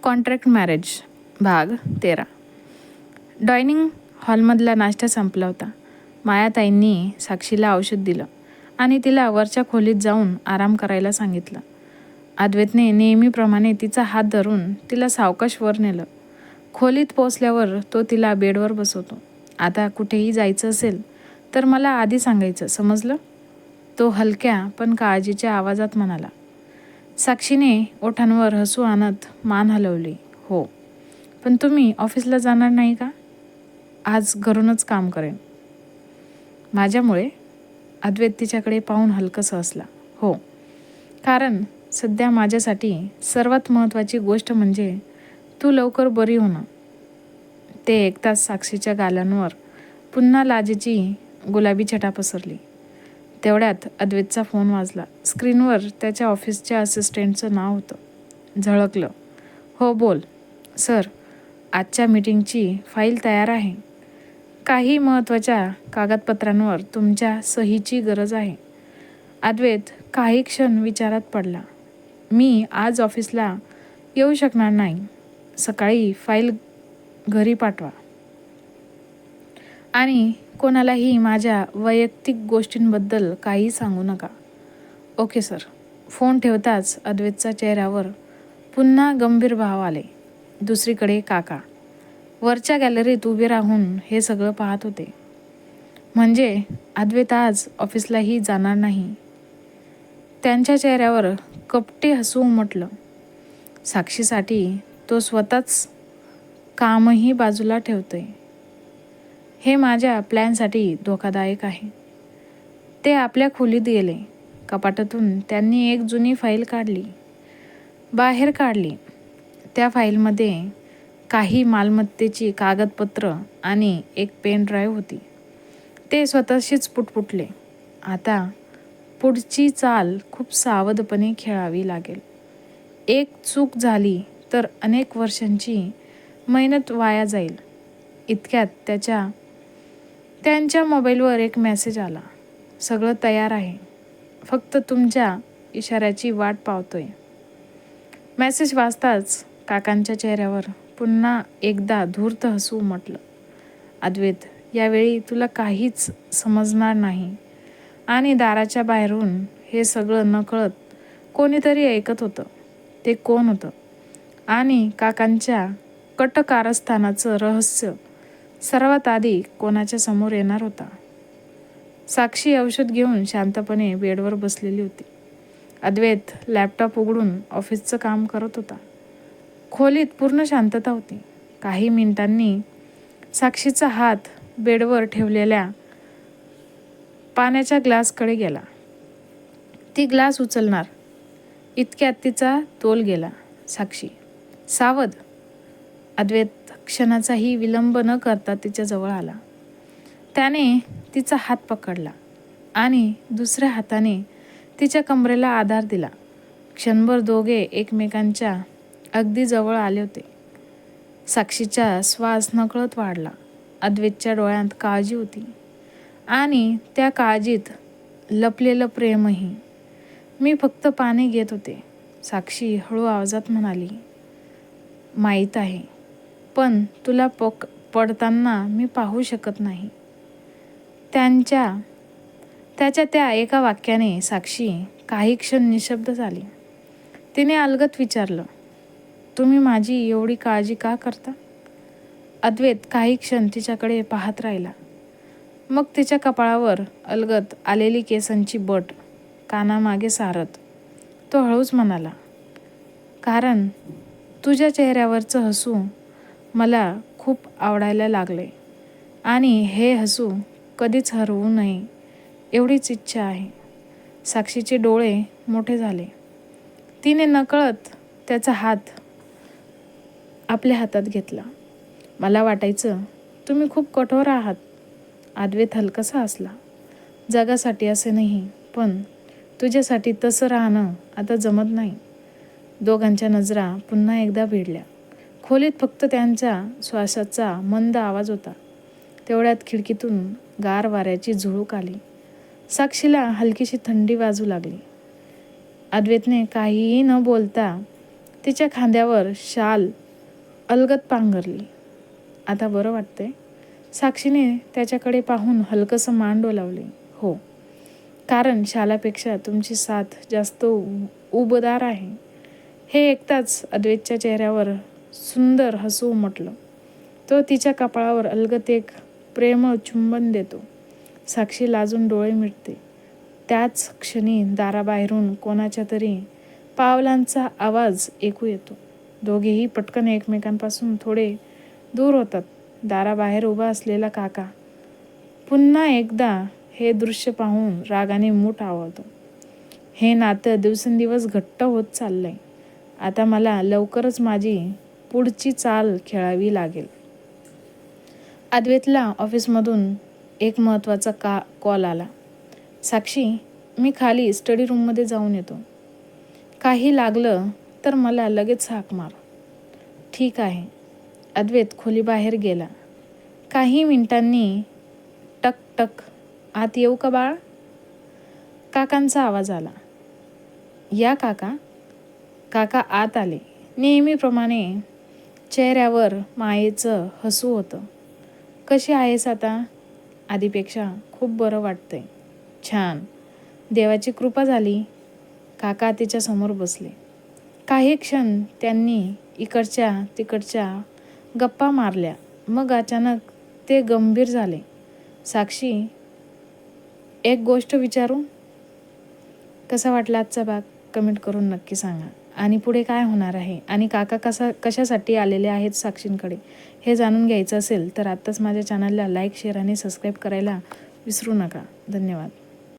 Contract marriage भाग 13. Dining हॉलमधला नाश्ता संपला होता. मायाताईंनी साक्षीला औषध दिलं आणि तिला वरच्या खोलीत जाऊन आराम करायला सांगितलं. अद्वैतने नेहमीप्रमाणे तिचा हात धरून तिला सावकाश वर नेलं. खोलीत पोचल्यावर तो तिला बेडवर बसवतो. आता कुठेही जायचं असेल तर मला आधी सांगायचं, समजलं? तो हलक्या पण काळजीच्या आवाजात म्हणाला. साक्षीने ओठांवर हसू आणत मान हलवली. हो, पण तुम्ही ऑफिसला जाणार नाही का? आज घरूनच काम करेन. माझ्यामुळे? अद्वैत तिच्याकडे पाहून हलकंसं हसला. हो, कारण सध्या माझ्यासाठी सर्वात महत्त्वाची गोष्ट म्हणजे तू लवकर बरी होणं. ते ऐकताच साक्षीच्या गालांवर पुन्हा लाजेची गुलाबी छटा पसरली. तेवढ्यात अद्वैतचा फोन वाजला. स्क्रीनवर त्याच्या ऑफिसच्या असिस्टंटचं नाव होतं. झळकलं. हो बोल. सर, आजच्या मीटिंगची फाईल तयार आहे. काही महत्त्वाच्या कागदपत्रांवर तुमच्या सहीची गरज आहे. अद्वैत काही क्षण विचारात पडला. मी आज ऑफिसला येऊ शकणार नाही. सकाळी फाईल घरी पाठवा आणि कोणालाही माझ्या वैयक्तिक गोष्टींबद्दल काही सांगू नका. Okay sir. फोन ठेवताच अद्वैतच्या चेहऱ्यावर पुन्हा गंभीर भाव आले. दुसरीकडे काका वरच्या गॅलरीत उभे राहून हे सगळं पाहत होते. म्हणजे अद्वैत आज ऑफिसलाही जाणार नाही. त्यांच्या चेहऱ्यावर कपटी हसू उमटलं. साक्षीसाठी तो स्वतःच कामही बाजूला ठेवतोय. हे माझ्या प्लॅनसाठी धोकादायक आहे. ते आपल्या खोलीत गेले. कपाटातून त्यांनी एक जुनी फाईल बाहेर काढली. त्या फाईलमध्ये काही मालमत्तेची कागदपत्र आणि एक पेन ड्राईव्ह होती. ते स्वतःशीच पुटपुटले. आता पुढची चाल खूप सावधपणे खेळावी लागेल. एक चूक झाली तर अनेक वर्षांची मेहनत वाया जाईल. इतक्यात त्यांच्या मोबाईलवर एक मेसेज आला. सगळं तयार आहे. फक्त तुमच्या इशाऱ्याची वाट पाहतोय. मेसेज वाचताच काकांच्या चेहऱ्यावर पुन्हा एकदा धूर्त हसू उमटलं. अद्वैत, यावेळी तुला काहीच समजणार नाही. आणि दाराच्या बाहेरून हे सगळं नकळत कोणीतरी ऐकत होतं. ते कोण होतं आणि काकांच्या कटकारस्थानाचं रहस्य सर्वात आधी कोणाच्या समोर येणार होता? साक्षी औषध घेऊन शांतपणे बेडवर बसलेली होती. अद्वैत लॅपटॉप उघडून ऑफिसचं काम करत होता. खोलीत पूर्ण शांतता होती. काही मिनिटांनी साक्षीचा हात बेडवर ठेवलेल्या पाण्याच्या ग्लासकडे गेला. ती ग्लास उचलणार इतक्यात तिचा तोल गेला. साक्षी, सावध. अद्वैत क्षणाचाही विलंब न करता तिच्या जवळ आला. त्याने तिचा हात पकडला आणि दुसऱ्या हाताने तिच्या कमरेला आधार दिला. क्षणभर दोघे एकमेकांच्या अगदी जवळ आले होते. साक्षीचा श्वास नकळत वाढला. अद्वैतच्या डोळ्यात काळजी होती आणि त्या काळजीत लपलेलं प्रेमही. मी फक्त पाणी घेत होते, साक्षी हळू आवाजात म्हणाली. माहीत आहे, पण तुला पडताना मी पाहू शकत नाही. त्याच्या त्या एका वाक्याने साक्षी काही क्षण निशब्द झाली. तिने अलगद विचारलं, तुम्ही माझी एवढी काळजी का करता? अद्वैत काही क्षण तिच्याकडे पाहत राहिला. मग तिच्या कपाळावर अलगद आलेली केसांची बट कानामागे सारत तो हळूच म्हणाला, कारण तुझ्या चेहऱ्यावरचं हसू मला खूप आवडायला लागले आणि हे हसू कधीच हरवू नये एवढीच इच्छा आहे. साक्षीचे डोळे मोठे झाले. तिने नकळत त्याचा हात आपल्या हातात घेतला. मला वाटायचं तुम्ही खूप कठोर आहात. अद्वैत हलकासा हसला. जगासाठी असे नाही, पण तुझ्यासाठी तसं राहणं आता जमत नाही. दोघांच्या नजरा पुन्हा एकदा भिडल्या. खोलीत फक्त त्यांच्या श्वासाचा मंद आवाज होता. तेवढ्यात खिडकीतून गार वाऱ्याची झुळूक आली. साक्षीला हलकीशी थंडी वाजू लागली. अद्वैतने काहीही न बोलता तिच्या खांद्यावर शाल अलगद पांघरली. आता बरं वाटतंय? साक्षीने त्याच्याकडे पाहून हलकंसं मान डोलावले. हो, कारण शालापेक्षा तुमची साथ जास्त उबदार आहे. हे ऐकताच अद्वैतच्या चेहऱ्यावर सुंदर हसू उमटलं. तो तिच्या कपाळावर अलगद एक प्रेमळ चुंबन देतो. साक्षी लाजून डोळे मिटते. त्याच क्षणी दाराबाहेरून कोणाच्या तरी पावलांचा आवाज ऐकू येतो. दोघेही पटकन एकमेकांपासून थोडे दूर होतात. दाराबाहेर उभा असलेला काका पुन्हा एकदा हे दृश्य पाहून रागाने मूठ आवळतो. हे नातं दिवसेंदिवस घट्ट होत चाललंय. आता मला लवकरच माझी पुढची चाल खेळावी लागेल. अद्वैतला ऑफिसमधून एक महत्त्वाचा कॉल आला. साक्षी, मी खाली स्टडी रूममध्ये जाऊन येतो. काही लागलं तर मला लगेच हाक मार. ठीक आहे. अद्वैत खोलीबाहेर गेला. काही मिनिटांनी टक टक, आत येऊ का बाळ? काकांचा आवाज आला. या काका. काका आत आले. नेहमीप्रमाणे चेहऱ्यावर मायेचं हसू होतं. कशी आहेस आता? आधीपेक्षा खूप बरं वाटतंय. छान, देवाची कृपा झाली. काका तिच्या समोर बसले. काही क्षण त्यांनी इकडच्या तिकडच्या गप्पा मारल्या. मग अचानक ते गंभीर झाले. साक्षी, एक गोष्ट विचारू? कसा वाटला आजचा भाग? कमेंट करून नक्की सांगा. आणि पुढे काय होणार आहे आणि काका कशासाठी आलेले आहेत साक्षींकडे हे जाणून घ्यायचं असेल तर आत्ताच माझ्या चॅनलला लाईक, शेअर आणि सबस्क्राईब करायला विसरू नका. धन्यवाद.